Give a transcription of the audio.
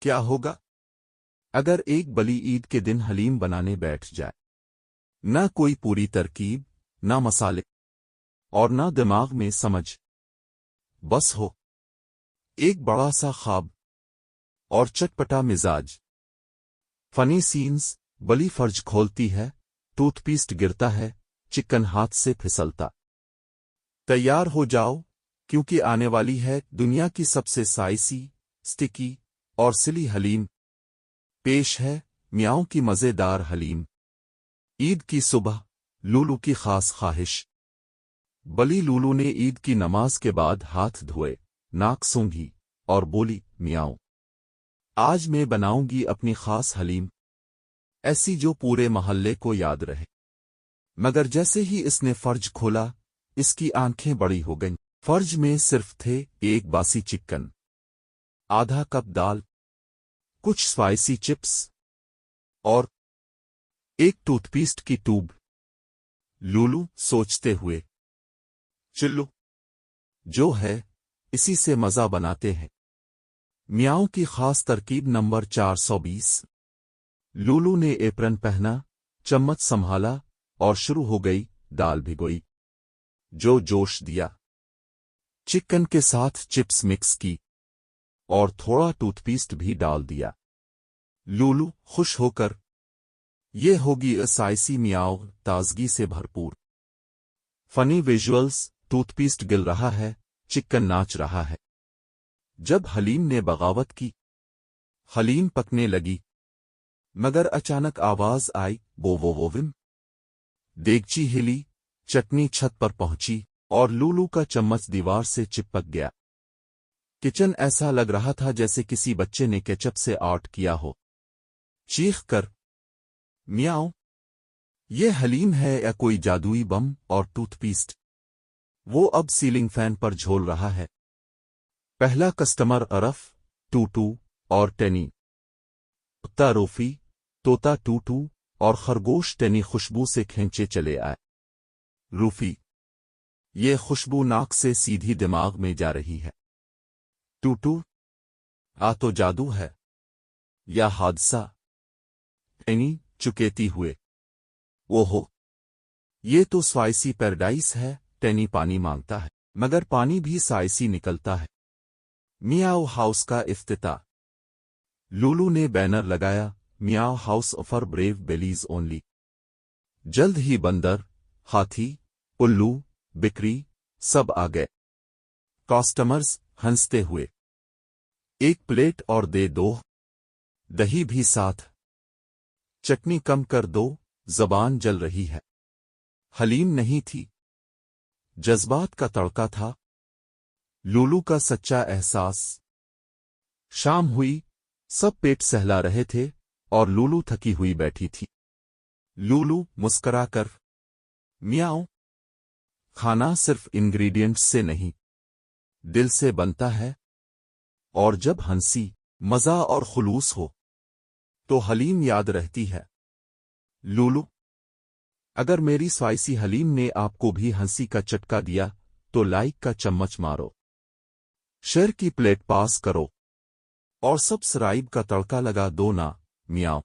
کیا ہوگا اگر ایک بلی عید کے دن حلیم بنانے بیٹھ جائے؟ نہ کوئی پوری ترکیب، نہ مسالے، اور نہ دماغ میں سمجھ، بس ہو ایک بڑا سا خواب اور چٹپٹا مزاج۔ فنی سینز، بلی فرج کھولتی ہے، ٹوتھ پیسٹ گرتا ہے، چکن ہاتھ سے پھسلتا۔ تیار ہو جاؤ، کیونکہ آنے والی ہے دنیا کی سب سے سائسی، سٹکی اور سلی حلیم۔ پیش ہے میاؤں کی مزیدار حلیم۔ عید کی صبح، لولو کی خاص خواہش۔ بلی لولو نے عید کی نماز کے بعد ہاتھ دھوئے، ناک سونگھی اور بولی، میاؤں، آج میں بناؤں گی اپنی خاص حلیم، ایسی جو پورے محلے کو یاد رہے۔ مگر جیسے ہی اس نے فرج کھولا، اس کی آنکھیں بڑی ہو گئیں۔ فرج میں صرف تھے ایک باسی چکن، آدھا کپ دال، کچھ اسپائسی چپس اور ایک ٹوتھ پیسٹ کی ٹیوب۔ لولو سوچتے ہوئے، چلو جو ہے اسی سے مزہ بناتے ہیں۔ میاؤں کی خاص ترکیب نمبر 420۔ لولو نے ایپرن پہنا، چمچ سنبھالا اور شروع ہو گئی۔ دال بھگوئی، جو جوش دیا، چکن کے ساتھ چپس مکس کی اور تھوڑا ٹوتھ پیسٹ بھی ڈال دیا۔ لولو خوش ہو کر، یہ ہوگی اسائسی میاؤ، تازگی سے بھرپور۔ فنی ویژولز، ٹوتھ پیسٹ گل رہا ہے، چکن ناچ رہا ہے۔ جب حلیم نے بغاوت کی، حلیم پکنے لگی، مگر اچانک آواز آئی، بو وو ووم۔ دیگچی ہلی، چٹنی چھت پر پہنچی اور لولو کا چمچ دیوار سے چپک گیا۔ کچن ایسا لگ رہا تھا جیسے کسی بچے نے کیچپ سے آرٹ کیا ہو۔ چیخ کر، میاؤں، یہ حلیم ہے یا کوئی جادوئی بم اور ٹوتھ پیسٹ؟ وہ اب سیلنگ فین پر جھول رہا ہے۔ پہلا کسٹمر عرف، ٹوٹو اور ٹینی۔ کتا روفی، طوطا ٹوٹو اور خرگوش ٹینی خوشبو سے کھینچے چلے آئے۔ روفی، یہ خوشبو ناک سے سیدھی دماغ میں جا رہی ہے۔ ٹوٹو، تو جادو ہے یا حادثہ؟ ٹینی، چکیتی ہوئے، وہ ہو، یہ تو سوائسی پیراڈائس ہے۔ ٹینی پانی مانگتا ہے، مگر پانی بھی سائسی نکلتا ہے۔ میاؤ ہاؤس کا افتتاح۔ لولو نے بینر لگایا، meow house for brave bellies only. جلد ہی بندر، ہاتھی، الو، بکری سب آ گئے۔ کاسٹمرز ہنستے ہوئے، ایک پلیٹ اور دے دو، دہی بھی ساتھ، چٹنی کم کر دو، زبان جل رہی ہے۔ حلیم نہیں تھی، جذبات کا تڑکا تھا، لولو کا سچا احساس۔ شام ہوئی، سب پیٹ سہلا رہے تھے اور لولو تھکی ہوئی بیٹھی تھی۔ لولو مسکرا کر، میاؤں، کھانا صرف انگریڈینٹس سے نہیں، دل سے بنتا ہے، اور جب ہنسی، مزہ اور خلوص ہو تو حلیم یاد رہتی ہے۔ لولو، اگر میری سوائسی حلیم نے آپ کو بھی ہنسی کا چٹکا دیا تو لائک کا چمچ مارو، شیئر کی پلیٹ پاس کرو اور سبسکرائب کا تڑکا لگا دو نا، میاؤں۔